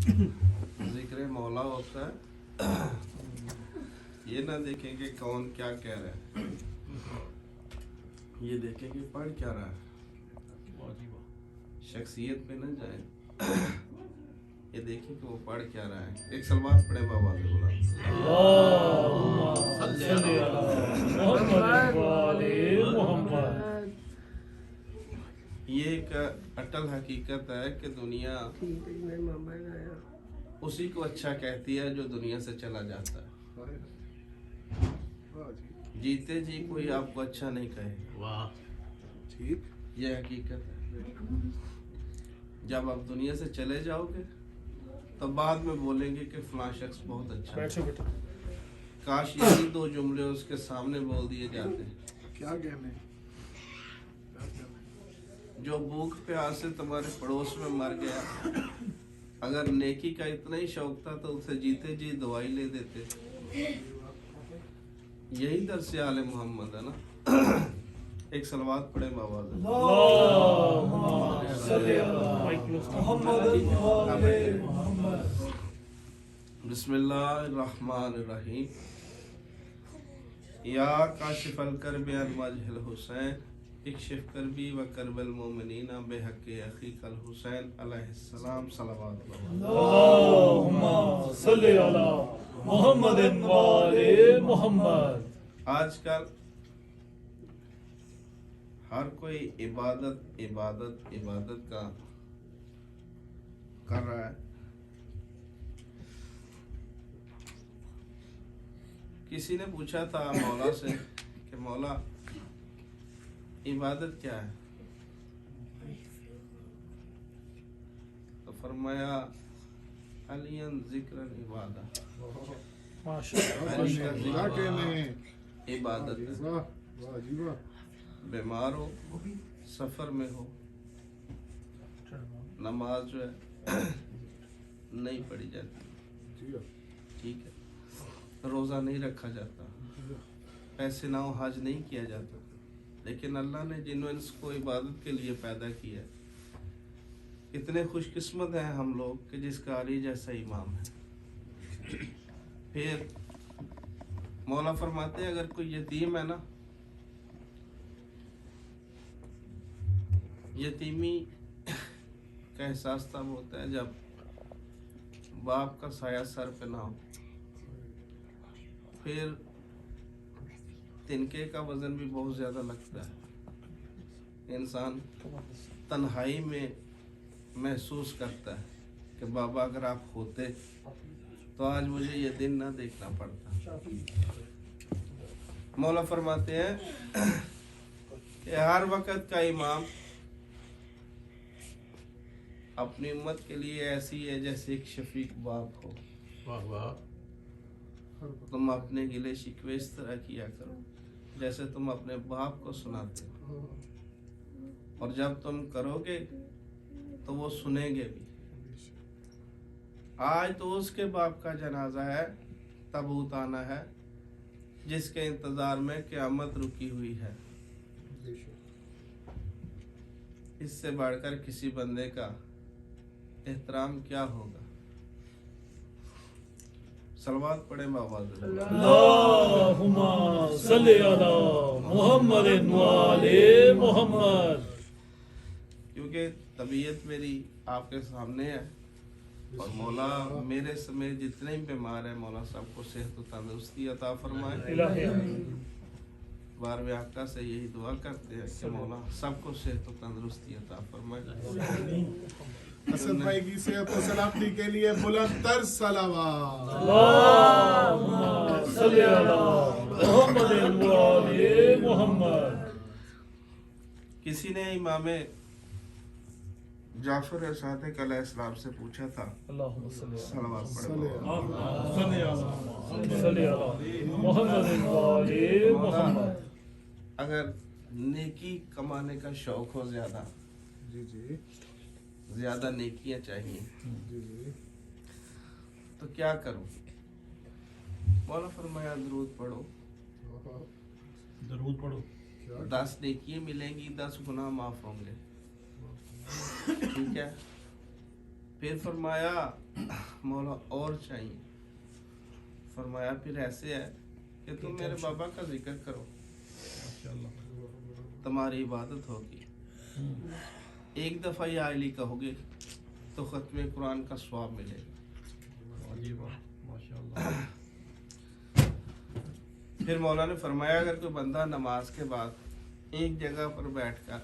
जिक्र मौला होता है, ये ना देखें कि कौन क्या कह रहा है, ये देखें कि पढ़ क्या रहा है, शख्सियत पे न जाए, ये देखें कि वो पढ़ क्या रहा है। एक सलवात पढ़े बाबा से बोला, ये एक अटल हकीकत है कि दुनिया उसी को अच्छा कहती है जो दुनिया से चला जाता है। जीते जी कोई आपको अच्छा नहीं कहे, वाह ठीक, ये हकीकत है। जब आप दुनिया से चले जाओगे तो बाद में बोलेंगे कि फलां शख्स बहुत अच्छा है। काश यही दो जुमले उसके सामने बोल दिए जाते। क्या कहने, जो भूख प्यास से तुम्हारे पड़ोस में मर गया, अगर नेकी का इतना ही शौक था तो उसे जीते जी दवाई ले देते। यही दर्स आले मोहम्मद है ना। एक सलवात पढ़े बाबा बिस्मिल्लाहिर्रहमानिर्रहीम। या काशिफल करबे अन वजहिल हुसैन इक्शिफ करबी व करबल मोमिनीना बेहक़्क़ि अख़ीकल हुसैन अलैहिस्सलाम सलवात। अल्लाहुम्मा सल्लि अला मुहम्मदिन व आले मुहम्मद। आजकल हर कोई इबादत इबादत इबादत का कर रहा है। किसी ने पूछा था मौला से कि मौला इबादत क्या है, तो फरमाया अलियन ज़िक्रन इबादत, इबादत है। बीमार हो, सफ़र में हो, नमाज जो है नहीं पढ़ी जाती, ठीक है, रोज़ा नहीं रखा जाता, पैसे ना हो हज नहीं किया जाता, लेकिन अल्लाह ने जिन को इबादत के लिए पैदा किया, इतने खुशकिस्मत हैं हम लोग कि जिसका अली जैसा इमाम है। फिर मौला फरमाते हैं अगर कोई यतीम है ना, यतीमी का एहसास तब होता है जब बाप का साया सर पे ना हो। फिर तिनके का वज़न भी बहुत ज़्यादा लगता है। इंसान तन्हाई में महसूस करता है कि बाबा अगर आप होते तो आज मुझे ये दिन ना देखना पड़ता। मौला फरमाते हैं कि हर वक़्त का इमाम अपनी उम्मत के लिए ऐसी है जैसे एक शफीक बाप हो। वाह वाह। तुम अपने गिले शिकवे इस तरह किया करो जैसे तुम अपने बाप को सुनाते हो, और जब तुम करोगे तो वो सुनेंगे भी। आज तो उसके बाप का जनाजा है, तबूत आना है, जिसके इंतजार में क़यामत रुकी हुई है। इससे बढ़कर किसी बंदे का एहतराम क्या होगा। सलवात पढ़े बाबा। अल्लाहुम्मा सल्लि अला मुहम्मदिन व आले मुहम्मद। क्योंकि तबीयत मेरी आपके सामने है और मौला मेरे समेत जितने भी बीमार हैं मौला सबको सेहत व तंदुरुस्ती अता फरमाए। बार वे आका से यही दुआ करते हैं कि मौला सबको सेहत व तंदुरुस्ती अता फरमाए। असद भाई की सेहत और सलामती के लिए बुलंद तर सलावत। किसी ने इमाम जाफर सादिक अलैहिस्सलाम से पूछा था, सलावत पढ़ो, अगर नेकी कमाने का शौक हो ज्यादा, जी जी, ज्यादा नेकियां चाहिए, जी जी, तो क्या करूं? मौला फरमाया दरूद पढ़ो। दरूद पढ़ो। 10 नेकियां मिलेंगी, 10 गुनाह माफ होंगे। ठीक है, फिर फरमाया मौला और चाहिए। फरमाया फिर ऐसे है कि तुम मेरे बाबा का जिक्र करो, तुम्हारी इबादत होगी। एक दफ़ा या अली कहोगे तो ख़त्म कुरान का स्वाब मिलेगा। फिर मौला ने फरमाया अगर कोई बंदा नमाज के बाद एक जगह पर बैठकर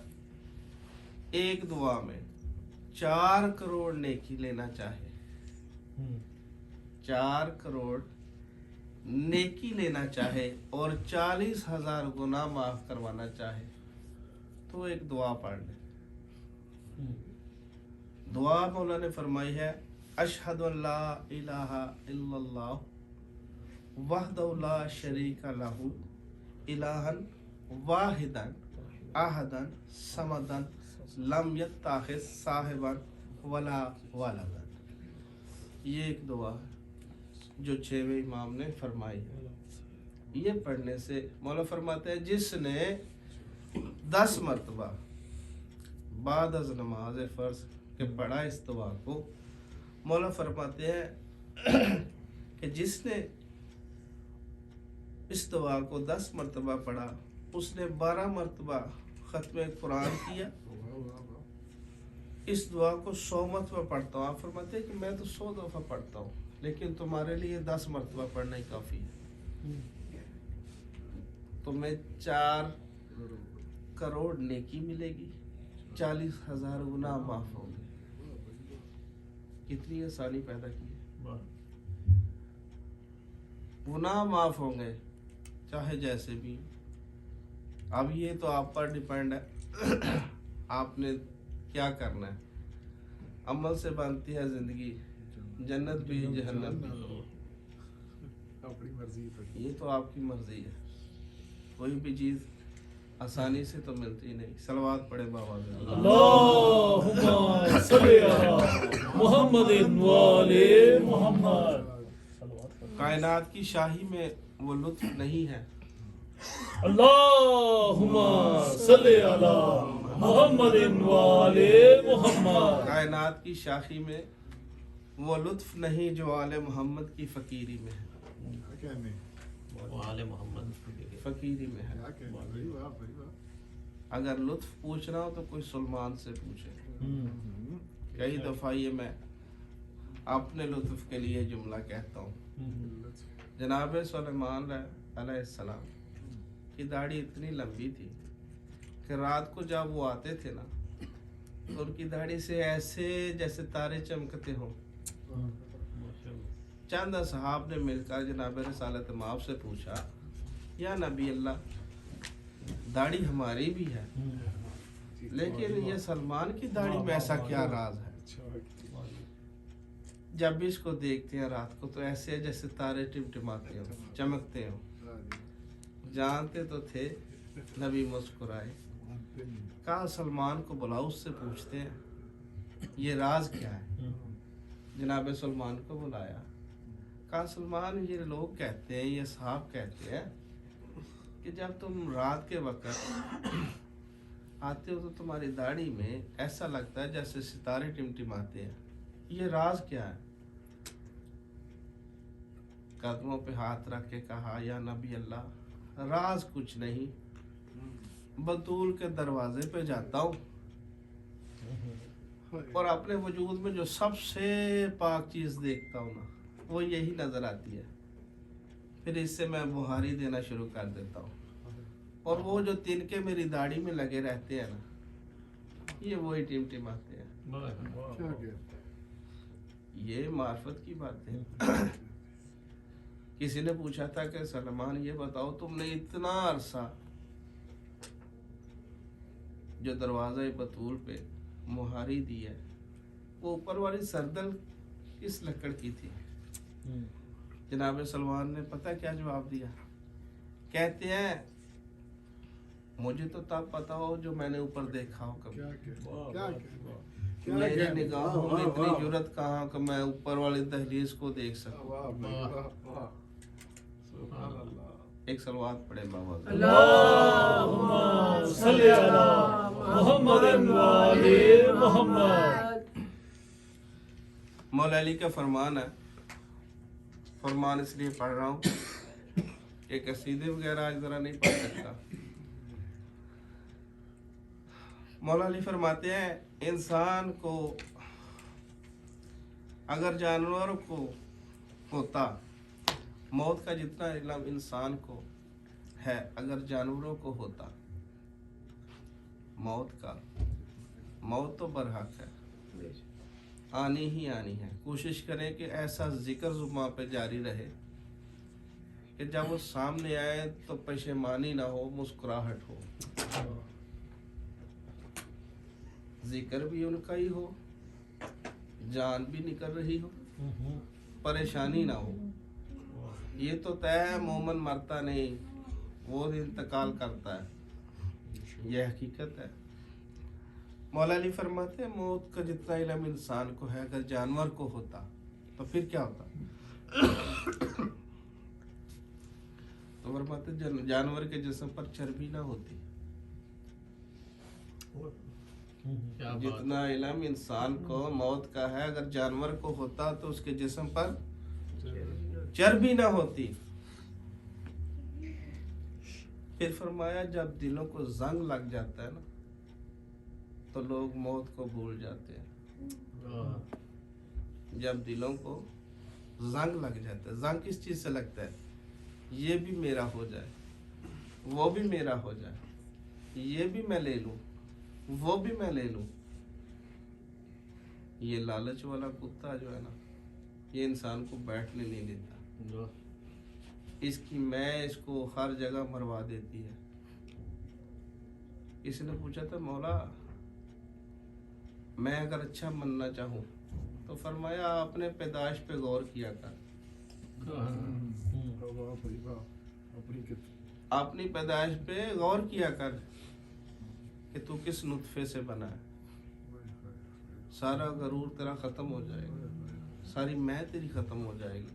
एक दुआ में 4 करोड़ नेकी लेना चाहे, 4 करोड़ नेकी लेना चाहे और 40,000 गुनाह माफ करवाना चाहे तो एक दुआ पढ़ ले। दुआ मौला ने फरमाई है अशहदु अल्ला इलाहा इल्लल्लाह वहदहु ला शरीका लहू इलाहन वाहिदन अहदन समदन लम यत्ताखिज़ साहिबन वला वलदन। ये एक दुआ है जो 6वें इमाम ने फरमाई है। ये पढ़ने से मौला फरमाते हैं जिसने 10 मरतबा बाद अज़ नमाज फ़र्ज के पढ़ा इस दुआ को, मौला फरमाते हैं कि जिसने इस दुआ को 10 मरतबा पढ़ा उसने 12 मरतबा ख़त्म कुरान किया। इस दुआ को 100 मरतबा पढ़ता हूँ। आप फरमाते हैं कि मैं तो 100 दफ़ा पढ़ता हूँ, लेकिन तुम्हारे लिए 10 मरतबा पढ़ना ही काफ़ी है। तुम्हें 4 करोड़ नेकी मिलेगी, 40,000 गुनाह माफ होंगे। कितनी आसानी पैदा की है। गुनाह माफ होंगे चाहे जैसे भी। अब ये तो आप पर डिपेंड है आपने क्या करना है। अमल से बनती है जिंदगी, जन्नत भी जहन्नम भी, अपनी मर्जी। ये तो आपकी मर्जी है। कोई भी चीज आसानी से तो मिलती नहीं। सलवात पढ़े बाबा। अल्लाहुम्मा सल्ली अला मुहम्मदिन व आले मुहम्मद। कायनात की शाही में वो लुत्फ नहीं है। अल्लाहुम्मा सल्ली अला मुहम्मदिन व आले मुहम्मद। कायनात की शाही में वो लुत्फ नहीं जो आले मोहम्मद की फकीरी में है। आले मोहम्मद फकीरी में है। अगर लुत्फ पूछना हो तो कोई सलमान से पूछे। कई दफ़ा ये मैं अपने लुत्फ के लिए जुमला कहता हूँ। जनाब सुलेमान अलैहिस्सलाम की दाढ़ी इतनी लंबी थी कि रात को जब वो आते थे ना तो उनकी दाढ़ी से ऐसे जैसे तारे चमकते हों। चंद असहाब ने मिलकर जनाब रसालत माफ से पूछा या नबी अल्लाह, दाढ़ी हमारी भी है लेकिन ये सलमान की दाढ़ी में ऐसा क्या राज है। जब भी इसको देखते हैं रात को तो ऐसे है जैसे तारे टिमटिमाते हो, चमकते हो। जानते तो थे। नबी मुस्कुराए, कहा सलमान को बुलाओ, उससे पूछते हैं ये राज क्या है। जनाब सलमान को बुलाया, कहा सलमान ये लोग कहते हैं, ये साहब कहते हैं कि जब तुम रात के वक्त आते हो तो तुम्हारी दाढ़ी में ऐसा लगता है जैसे सितारे टिमटिमाते हैं, ये राज क्या है। कदमों पे हाथ रख के कहा या नबी अल्लाह, राज कुछ नहीं, बतूल के दरवाजे पे जाता हूँ और अपने वजूद में जो सबसे पाक चीज़ देखता हूँ ना वो यही नज़र आती है। फिर इससे मैं बुहारी देना शुरू कर देता हूँ और वो जो तिनके मेरी दाढ़ी में लगे रहते हैं ना ये वही टिमटिमाते हैं। ये मार्फत की बात है। किसी ने पूछा था कि सलमान ये बताओ तुमने इतना अरसा जो दरवाज़ा बतूल पे मुहारी दी है वो ऊपर वाली सरदल किस लकड़ की थी। जनाब सलमान ने पता क्या जवाब दिया, कहते हैं मुझे तो तब पता हो जो मैंने ऊपर देखा हो कभी। मेरी निगाहों में इतनी जुर्रत कहाँ कि मैं ऊपर वाली दहलीज को देख सकूं। एक सलवात पढ़े बाबा। अल्लाहुम्मा सल्ली अला मुहम्मदिन व आले मुहम्मद। मौला अली का फरमान है, फरमान इसलिए पढ़ रहा हूँ कि कसीदे वगैरह आज ज़रा नहीं पढ़ सकता। मौला अली फरमाते हैं इंसान को अगर जानवरों को होता, मौत का जितना इल्म इंसान को है अगर जानवरों को होता, मौत तो बरहक है, आनी ही आनी है। कोशिश करें कि ऐसा जिक्र जुबान पे जारी रहे कि जब वो सामने आए तो पशेमानी ना हो, मुस्कुराहट हो, जिक्र भी उनका ही हो, जान भी निकल रही हो, परेशानी ना हो। ये तो तय है मोमन मरता नहीं, वो इंतकाल करता है, यह हकीकत है। मौला अली फरमाते हैं मौत का जितना इल्म इंसान को है अगर जानवर को होता तो फिर क्या होता। तो फरमाते जानवर के जिस्म पर चर्बी ना होती। जितना इल्म इंसान को मौत का है अगर जानवर को होता तो उसके जिस्म पर चर्बी ना होती। फिर फरमाया जब दिलों को जंग लग जाता है ना तो लोग मौत को भूल जाते हैं। जब दिलों को जंग लग जाता है, जंग किस चीज से लगता है? ये भी मेरा हो जाए, वो भी मेरा हो जाए, ये भी मैं ले लूं, वो भी मैं ले लूं। ये लालच वाला कुत्ता जो है ना, ये इंसान को बैठने नहीं देता। इसकी मैं इसको हर जगह मरवा देती है। किसी ने पूछा था मौला मैं अगर अच्छा बनना चाहूँ तो फरमाया अपने पैदाइश पे गौर किया कर। अपनी पैदाइश पे गौर किया कर कि तू किस नुत्फे से बना है। सारा गरूर तेरा खत्म हो जाएगा, सारी मैं तेरी खत्म हो जाएगी।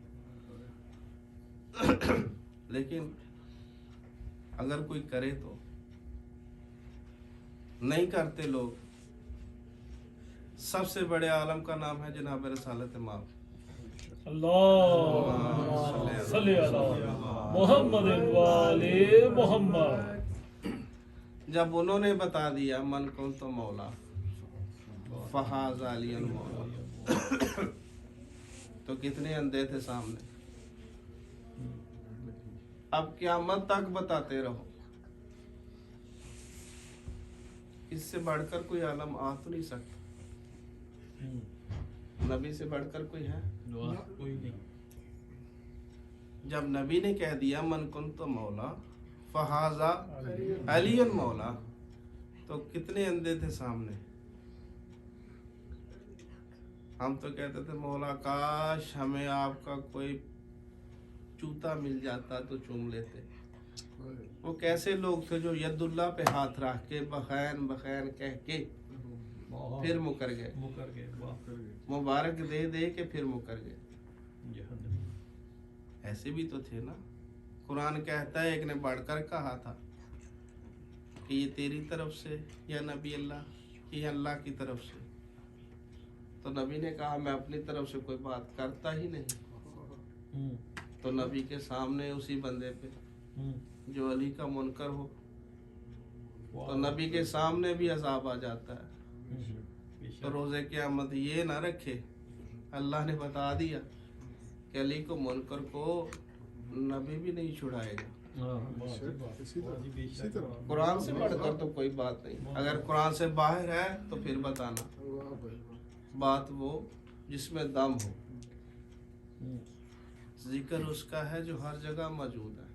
लेकिन अगर कोई करे तो नहीं करते लोग। सबसे बड़े आलम का नाम है जनाब रसालत माफ। अल्लाह सल्ली अला मोहम्मद वाले मोहम्मद। जब उन्होंने बता दिया मन कौन तो मौला फहाज अलियन मौला, तो कितने अंधे थे सामने। अब क़यामत तक बताते रहो, इससे बढ़कर कोई आलम आ तो नहीं सकता। नबी से बढ़कर कोई है? कोई नहीं। जब नबी ने कह दिया मन कुन तो मौला फहाजा अलियन मौला, तो कितने अंधे थे सामने। हम तो कहते थे मौला काश हमें आपका कोई जूता मिल जाता तो चूम लेते। वो कैसे लोग थे जो यदुल्ला पे हाथ रख के बखैन बखैन कह के फिर मुकर गए, मुबारक दे दे के फिर मुकर गए। ऐसे भी तो थे ना। कुरान कहता है एक ने बढ़कर कहा था कि ये तेरी तरफ से या नबी अल्लाह, ये अल्लाह की तरफ से। तो नबी ने कहा मैं अपनी तरफ से कोई बात करता ही नहीं। तो नबी के सामने उसी बंदे पे जो अली का मुनकर हो, तो नबी के सामने भी अजाब आ जाता है। तो रोज़े क़यामत ये ना रखे, अल्लाह ने बता दिया कि अली को मुनकर को नबी भी नहीं छुड़ाएगा। कुरान से बढ़कर तो कोई बात नहीं। अगर कुरान से बाहर है तो फिर बताना बात वो जिसमें दम हो। जिक्र उसका है जो हर जगह मौजूद है।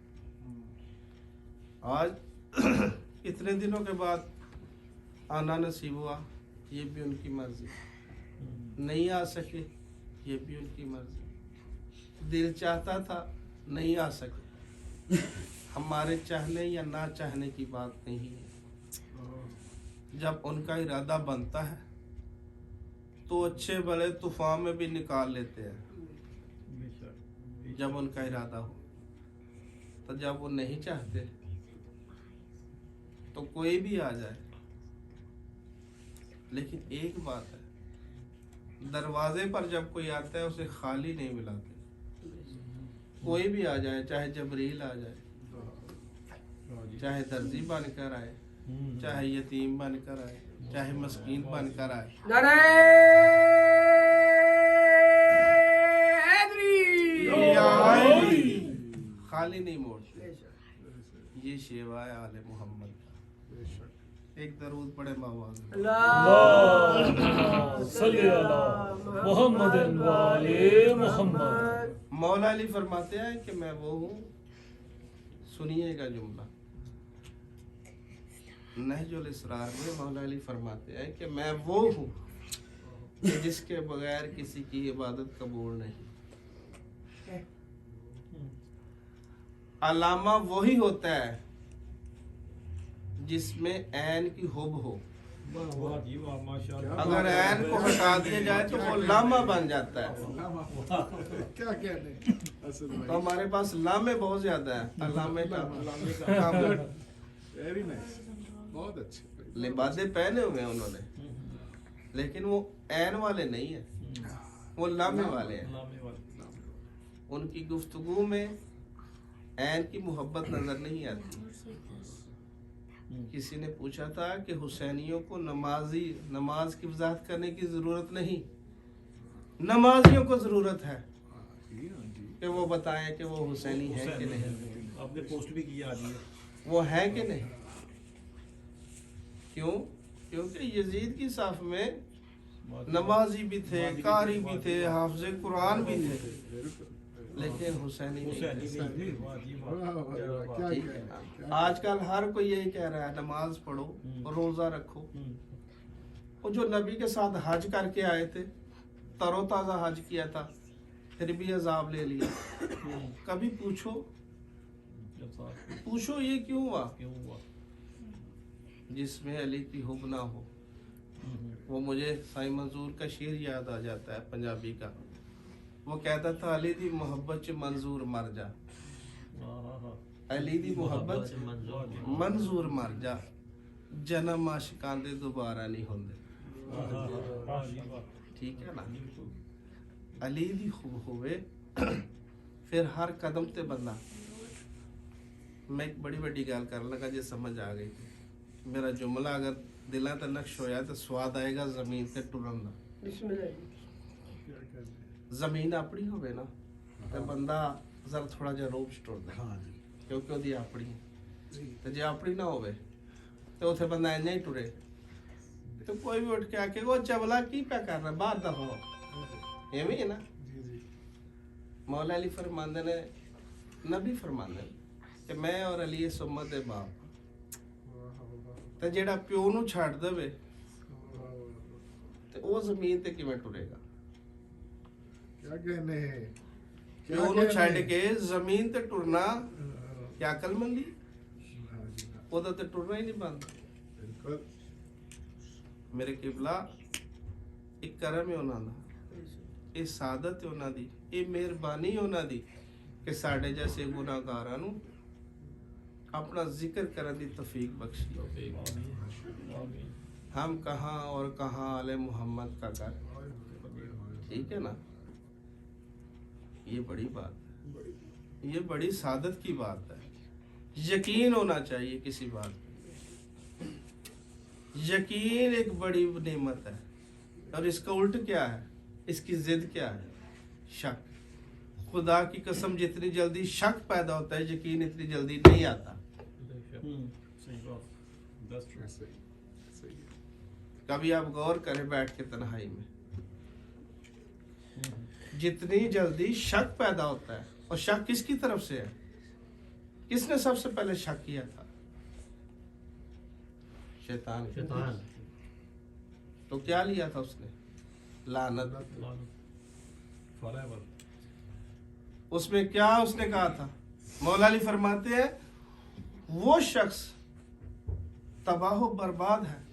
आज इतने दिनों के बाद आना नसीब हुआ, ये भी उनकी मर्जी। नहीं आ सके, ये भी उनकी मर्जी। दिल चाहता था, नहीं आ सके। हमारे चाहने या ना चाहने की बात नहीं है। जब उनका इरादा बनता है तो अच्छे भले तूफान में भी निकाल लेते हैं जब उनका इरादा हो। तो जब वो नहीं चाहते तो कोई भी आ जाए। लेकिन एक बात है, दरवाजे पर जब कोई आता है उसे खाली नहीं मिलाते। कोई भी आ जाए, चाहे जबरील आ जाए, चाहे दर्जी बनकर आए, चाहे यतीम बनकर आए, चाहे मस्कीन बनकर आए, खाली नहीं मोड़ते। ये शेवा है आले मोहम्मद का। एक दरूद पढ़े मावाज सल्ली अला मुहम्मदिन व आले मुहम्मद। मौला अली फरमाते हैं कि मैं वो हूँ, सुनिएगा जुमला, नहजुल इसरार में मौला अली फरमाते हैं कि मैं वो हूँ कि जिसके बगैर किसी की इबादत कबूल नहीं। अलामा वही होता है जिसमें ऐन की हुब हो। अगर ऐन को हटा दिया जाए तो वो लामा बन जाता है। क्या कहने असल तो भाई, हमारे पास लामे बहुत ज्यादा है। अलामे का वेरी नाइस, बहुत अच्छे। लिबादे पहने हुए हैं उन्होंने, लेकिन वो ऐन वाले नहीं है, वो लामे वाले हैं। उनकी गुफ्तगू में ऐन की मोहब्बत नजर नहीं आती। किसी ने पूछा था कि हुसैनियों को नमाज की वजाहत करने की जरूरत नहीं, नमाजियों को जरूरत है कि वो बताएं कि वो हुसैनी है कि नहीं, आपने पोस्ट भी किया आज ये। वो है कि नहीं। क्यों? क्योंकि यजीद की साफ में नमाजी भी थे, कारी भी थे, हाफिज़े कुरान भी थे, लेकिन हुसैनी नहीं थे। क्या ठीक है ना? आजकल हर कोई यही कह रहा है नमाज पढ़ो, रोजा रखो। वो जो नबी के साथ हज करके आए थे, तरोताजा हज किया था, फिर भी अजाब ले लिया। कभी पूछो ये क्यों हुआ? जिसमें अली की हुब ना हो। वो मुझे साईं मंजूर का शेर याद आ जाता है, पंजाबी का। वो कहता था, अली दी मोहब्बत च मंजूर मर जा, अली दी मोहब्बत मंजूर मर जा, जन्म आशिकां दे दोबारा नहीं होंदे। ठीक है ना? अली दी खूब होवे फिर हर कदम ते बंदा। मैं एक बड़ी बड़ी गल कर लगा जे समझ आ गई थी। मेरा जुमला अगर दिला ते नक्श होया तो स्वाद आएगा जमीन ते टुरन दा। जमीन अपनी होवे ना ते बंदा जरा थोड़ा जिहा रोब टुरदा, क्योंकि ओदी अपनी है। ते जे अपनी ना होवे तो उथे बंदा इन्ना ही टुरे। तो कोई भी उठ के आके वो चबला की पे कर रहा, बाहर दा हो, एवें है ना। मौला अली फरमांदे ने, नबी फरमांदे कि मैं और अली इस उम्मत दे बाप। ते जेड़ा प्यो नू छड़ देवे ते ओ जमीन ते किवें टुरेगा? क्या कहने प्यो नू छड़ के जमीन ते टुरना क्या अकलमंदी? ओदा ते टुरना ही नहीं बनदा। बिल्कुल मेरे किबला एक करम है उन्हां दा, ਇਹ ਸਾਦਤ ਹੈ ਉਹਨਾਂ ਦੀ, ਇਹ ਮਿਹਰਬਾਨੀ ਹੈ ਉਹਨਾਂ ਦੀ ਕਿ ਸਾਡੇ ਜੈਸੇ ਗੁਨਾਹਗਾਰਾਂ ਨੂੰ अपना जिक्र करने की तौफीक बख्शी। हम कहाँ और कहाँ आले मोहम्मद का घर। ठीक है ना? ये बड़ी बात है, ये बड़ी सादत की बात है। यकीन होना चाहिए किसी बात पे। यकीन एक बड़ी नेमत है, और इसका उल्ट क्या है? इसकी जिद क्या है? शक। खुदा की कसम, जितनी जल्दी शक पैदा होता है, यकीन इतनी जल्दी नहीं आता। कभी आप गौर करें बैठ के तन्हाई में, जितनी जल्दी शक पैदा होता है, और शक किसकी तरफ से है? किसने सबसे पहले शक किया था? शैतान। तो क्या लिया था उसने? लानत। उसमें क्या उसने कहा था? मौला अली फरमाते हैं, वो शख्स तबाह बर्बाद है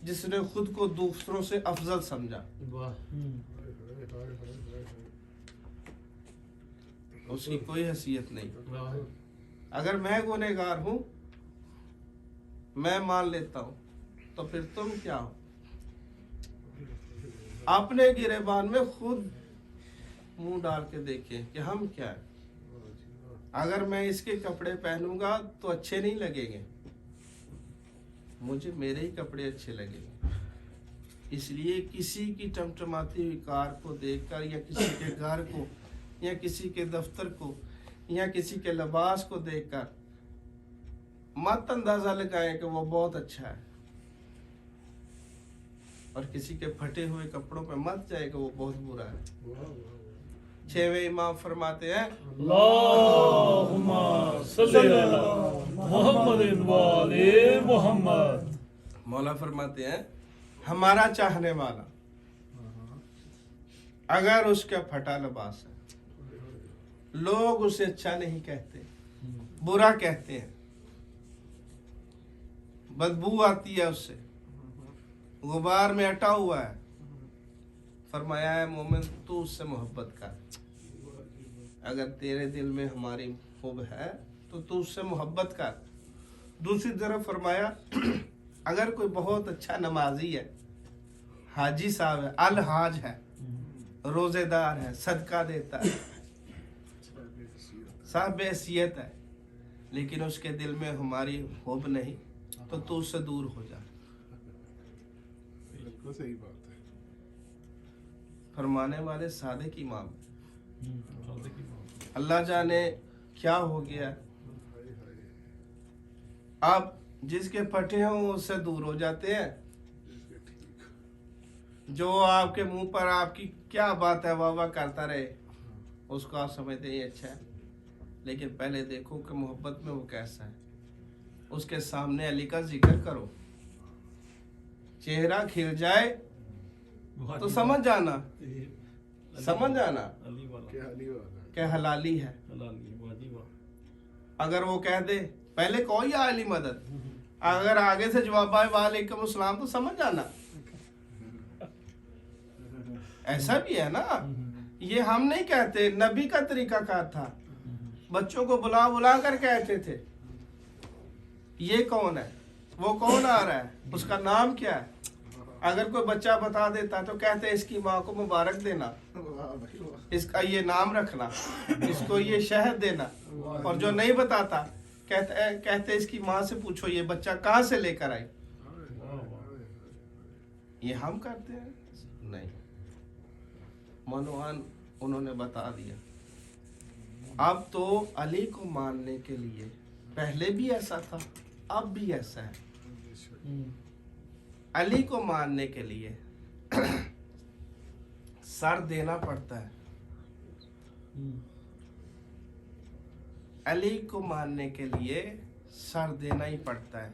जिसने खुद को दूसरों से अफजल समझा। उसकी कोई हैसियत नहीं। अगर मैं गुनहगार हूं, मैं मान लेता हूं, तो फिर तुम क्या हो? अपने गिरेबान में खुद मुंह डाल के देखें कि हम क्या है। अगर मैं इसके कपड़े पहनूंगा तो अच्छे नहीं लगेंगे, मुझे मेरे ही कपड़े अच्छे लगेंगे। इसलिए किसी की टमटमाती हुई कार को देखकर या किसी के घर को या किसी के दफ्तर को या किसी के लिबास को देखकर मत अंदाजा लगाएं कि वो बहुत अच्छा है, और किसी के फटे हुए कपड़ों पे मत जाए कि वो बहुत बुरा है। 6वें इमाम फरमाते हैं अल्लाहुम्मा सल्ली अला मुहम्मदिन व आले मुहम्मद। मौला फरमाते हैं हमारा चाहने वाला अगर उसका फटा लिबास है, लोग उसे अच्छा नहीं कहते, बुरा कहते हैं, बदबू आती है उससे, गुबार में अटा हुआ है, फरमाया है मोमिन तू उससे मोहब्बत कर। अगर तेरे दिल में हमारी हुब है तो तू उससे मोहब्बत कर। दूसरी तरफ फरमाया अगर कोई बहुत अच्छा नमाजी है, हाजी साहब है, अल हाज है, रोजेदार है, सदका देता है, साहब हैसियत है, लेकिन उसके दिल में हमारी हुब नहीं, तो तू उससे दूर हो जा। बिल्कुल सही बात है। फरमाने वाले सादिक इमाम। अल्लाह जाने क्या हो गया, आप जिसके फटे हों उससे दूर हो जाते हैं। जो आपके मुंह पर आपकी क्या बात है वाह वाह करता रहे, उसको आप समझते ही अच्छा है, लेकिन पहले देखो कि मोहब्बत में वो कैसा है। उसके सामने अली का जिक्र करो, चेहरा खिल जाए तो समझ जाना क्या हलाली है। अगर वो कह दे पहले कहो या अली मदद, अगर आगे से जवाब आए वालेकुम अस्सलाम, तो समझ जाना। ऐसा भी है ना, ये हम नहीं कहते, नबी का तरीका कार था। बच्चों को बुला बुला कर कहते थे ये कौन है, वो कौन आ रहा है, उसका नाम क्या है। अगर कोई बच्चा बता देता तो कहते इसकी माँ को मुबारक देना, इसका ये नाम रखना, इसको ये शहद देना। और जो नहीं बताता कहते इसकी माँ से पूछो ये बच्चा कहाँ से लेकर आई। ये हम करते हैं? नहीं, मनोहान उन्होंने बता दिया। अब तो अली को मानने के लिए, पहले भी ऐसा था अब भी ऐसा है, अली को मानने के लिए सर देना पड़ता है। अली को मानने के लिए सर देना ही पड़ता है।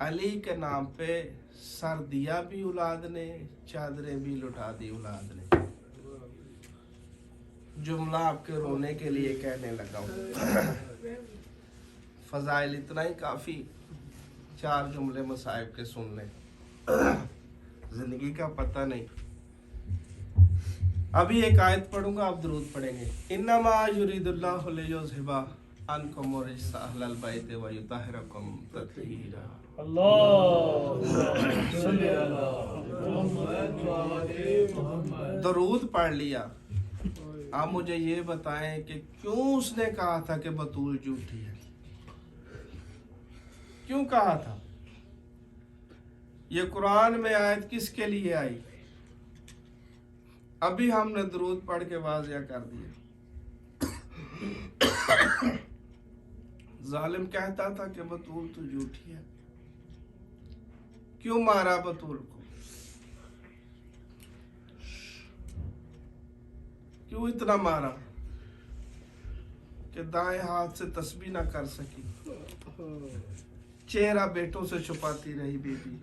अली के नाम पे सर दिया भी औलाद ने, चादरें भी लुटा दी औलाद ने। जुमला आपके रोने के लिए कहने लगा हूँ। फजाइल इतना ही काफी, 4 जुमले मसाइब के सुन लें, जिंदगी का पता नहीं। अभी एक आयत पढ़ूंगा, आप दुरूद पढ़ेंगे। इन्नमा युरिदुल्लाहु लियुज़हिबा अन्कुम रिज्सा अहलल बैत व युतहिरकुम तत्हीरा। दुरूद पढ़ लिया। आप मुझे ये बताएं कि क्यों उसने कहा था कि बतूल झूठी है, क्यों कहा था? ये कुरान में आयत किसके लिए आई? अभी हमने दुरूद पढ़ के वाज़िया कर दिया। जालिम कहता था कि बतूल तो झूठी है। क्यों मारा बतूल को? क्यों इतना मारा कि दाएं हाथ से तस्बीह ना कर सकी, चेहरा बेटों से छुपाती रही बीबी।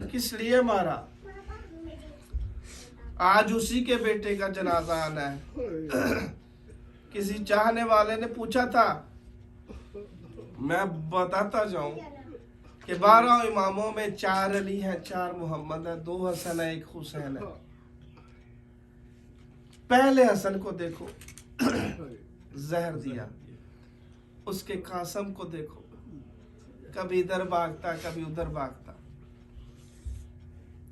किस लिए मारा? आज उसी के बेटे का जनाजा आना है। किसी चाहने वाले ने पूछा था, मैं बताता जाऊं कि 12 इमामों में 4 अली हैं, 4 मोहम्मद है, 2 हसन है, 1 हुसैन है। पहले हसन को देखो, जहर दिया। उसके कासम को देखो, कभी इधर भागता कभी उधर भागता।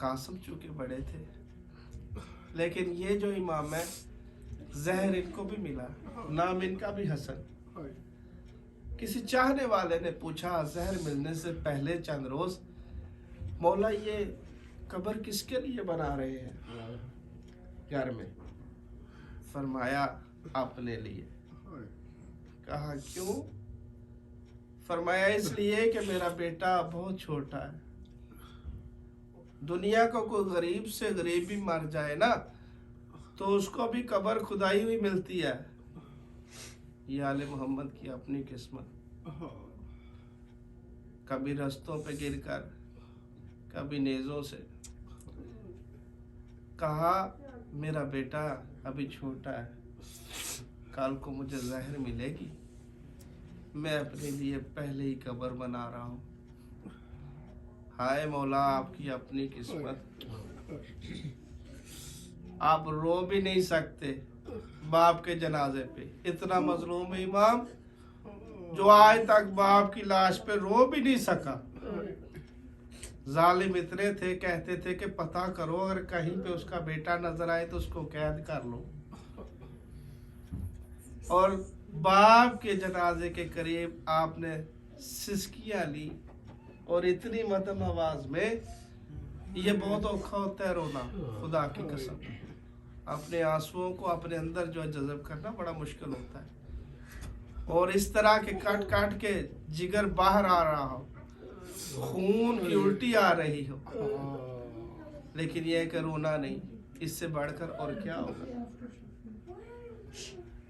कासिम चूंकि बड़े थे, लेकिन ये जो इमाम है जहर इनको भी मिला, नाम इनका भी हसन। किसी चाहने वाले ने पूछा जहर मिलने से पहले चंद रोज, मौला ये कब्र किसके लिए बना रहे हैं घर में? फरमाया अपने लिए। कहा क्यों? फरमाया इसलिए कि मेरा बेटा बहुत छोटा है, दुनिया को कोई गरीब से गरीब भी मर जाए ना तो उसको भी कब्र खुदाई हुई मिलती है। ये आले मोहम्मद की अपनी किस्मत, कभी रस्तों पे गिरकर, कभी नेज़ों से। कहा मेरा बेटा अभी छोटा है, कल को मुझे जहर मिलेगी, मैं अपने लिए पहले ही कब्र बना रहा हूँ। हाय मौला आपकी अपनी किस्मत, आप रो भी नहीं सकते बाप के जनाजे पे। इतना मजलूम इमाम जो आज तक बाप की लाश पे रो भी नहीं सका। जालिम इतने थे, कहते थे कि पता करो अगर कहीं पे उसका बेटा नजर आए तो उसको कैद कर लो। और बाप के जनाजे के करीब आपने सिसकियां ली और इतनी मध्यम आवाज में, ये बहुत औखा होता है रोना, खुदा की कसम। अपने आंसुओं को अपने अंदर जो है जज़ब करना बड़ा मुश्किल होता है। और इस तरह के काट काट के जिगर बाहर आ रहा हो, खून की उल्टी आ रही हो, लेकिन यह कि रोना नहीं, इससे बढ़कर और क्या होगा।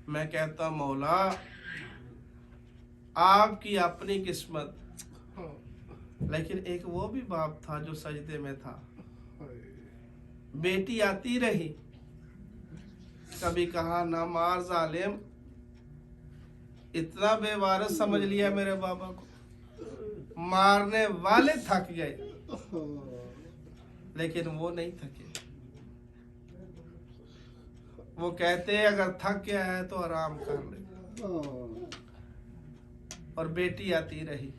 मैं कहता मौला आपकी अपनी किस्मत। लेकिन एक वो भी बाप था जो सजदे में था, बेटी आती रही, कभी कहा ना मार जालिम, इतना बेवारस समझ लिया मेरे बाबा को, मारने वाले थक गए लेकिन वो नहीं थके। वो कहते अगर थक गया है तो आराम कर ले। और बेटी आती रही,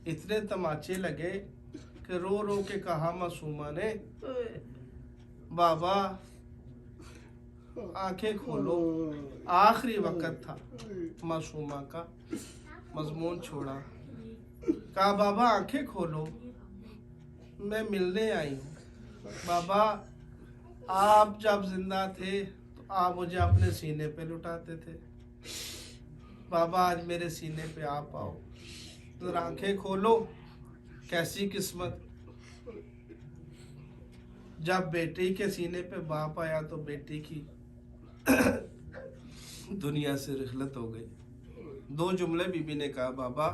इतने तमाचे लगे कि रो रो के कहा मासूमा ने, बाबा आंखें खोलो। आखिरी वक्त था मासूमा का, मजमून छोड़ा, कहा बाबा आंखें खोलो, मैं मिलने आई हूँ। बाबा आप जब जिंदा थे तो आप मुझे अपने सीने पे लुटाते थे, बाबा आज मेरे सीने पे आप आओ, जरा आंखें खोलो। कैसी किस्मत, जब बेटी के सीने पे बाप आया तो बेटी की दुनिया से रिखलत हो गई। दो जुमले बीबी ने कहा, बाबा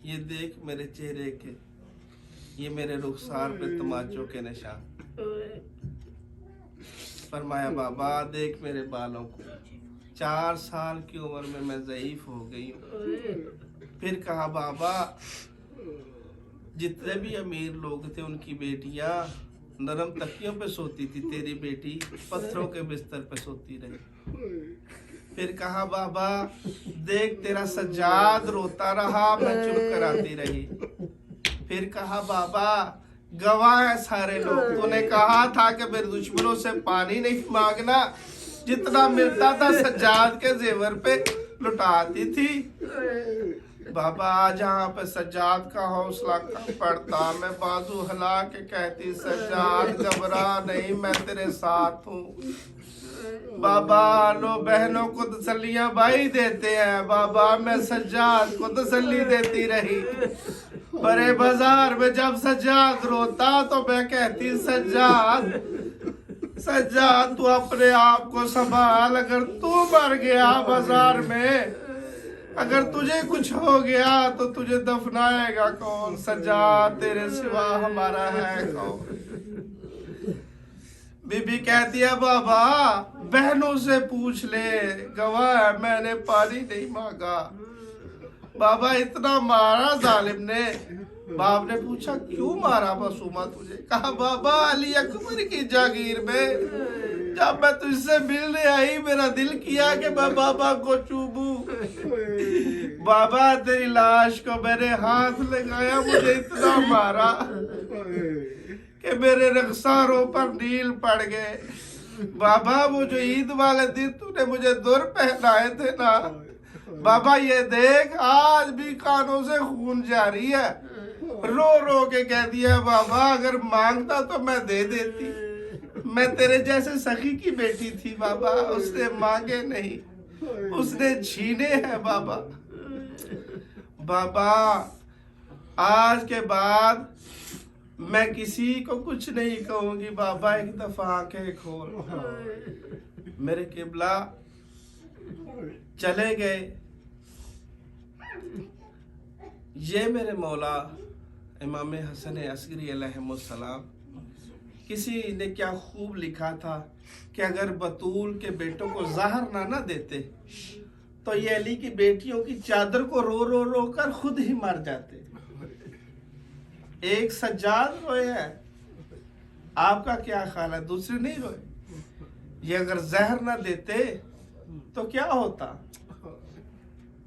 ये देख मेरे चेहरे के, ये मेरे रुखसार पे तमाचों के निशान। फरमाया बाबा देख मेरे बालों को, 4 साल की उम्र में मैं ज़ईफ हो गई हूँ। फिर कहा बाबा जितने भी अमीर लोग थे उनकी बेटियां नरम तकियों पे सोती थी, तेरी बेटी पत्थरों के बिस्तर पे सोती रही। फिर कहा बाबा देख तेरा सज्जाद रोता रहा, मैं चुप कराती रही। फिर कहा बाबा गवाह है सारे लोग, तूने कहा था कि मेरे दुश्मनों से पानी नहीं मांगना, जितना मिलता था सज्जाद के जेवर पे लुटाती थी। बाबा जहाँ पे सज्जाद का हौसला कम पड़ता, मैं बाजू हिला के कहती सज्जाद घबरा नहीं, मैं तेरे साथ हूँ। बाबा लो बहनों को तसल्लियां भाई देते हैं, बाबा मैं सज्जाद को तसल्ली देती रही। बड़े बाजार में जब सज्जाद रोता तो मैं कहती सज्जाद सज्जाद तू अपने आप को संभाल, अगर तू मर गया बाजार में, अगर तुझे कुछ हो गया तो तुझे दफनाएगा कौन? सज्जाद तेरे सिवा हमारा है कौन? बीबी कहती है बाबा बहनों से पूछ ले, गवाह मैंने पानी नहीं मांगा। बाबा इतना मारा जालिम ने। बाप ने पूछा क्यों मारा मासूमा तुझे? कहा बाबा अली अकबर की जागीर में जब मैं तुझसे मिलने आई मेरा दिल किया कि मैं बाबा को चूमूं। बाबा तेरी लाश को मैंने हाथ लगाया, मुझे इतना मारा कि मेरे रखसारों पर नील पड़ गए। बाबा वो जो ईद वाले दिन तूने मुझे दुर पहनाए थे ना बाबा, ये देख आज भी कानों से खून जारी है। रो रो के कह दिया बाबा, अगर मांगता तो मैं दे देती। मैं तेरे जैसे सखी की बेटी थी बाबा, उसने मांगे नहीं, उसने छीने हैं बाबा। बाबा आज के बाद मैं किसी को कुछ नहीं कहूंगी बाबा, एक दफा आंखें खोल। मेरे किबला चले गए। ये मेरे मौला इमाम हसन अस्करी अलैहिस्सलाम, किसी ने क्या खूब लिखा था कि अगर बतूल के बेटों को जहर ना देते तो ये अली की बेटियों की चादर को रो रो रो कर खुद ही मर जाते। एक सज्जाद रोए है, आपका क्या ख्याल है? दूसरे नहीं रोए। ये अगर जहर ना देते तो क्या होता?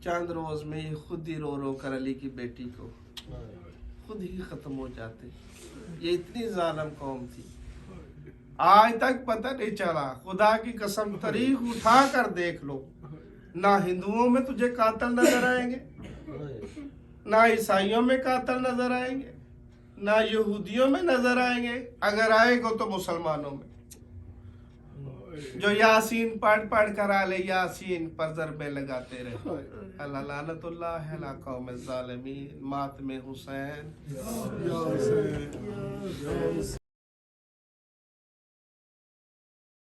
चंद रोज में ये खुद ही रो रो कर अली की बेटी को खुद ही खत्म हो जाते। ये इतनी जालिम कौम थी, आज तक पता नहीं चला। खुदा की कसम तारीख उठा कर देख लो, ना हिंदुओं में तुझे कातल नजर आएंगे, ना ईसाइयों में कातल नजर आएंगे, ना यहूदियों में नजर आएंगे, अगर आएगा तो मुसलमानों में। जो यासीन पढ़ पढ़ कर आले यासीन पर ज़रबे लगाते रहे। अल्लाह लानतुल्लाह अला कौम ज़ालिमीन। मातमे हुसैन।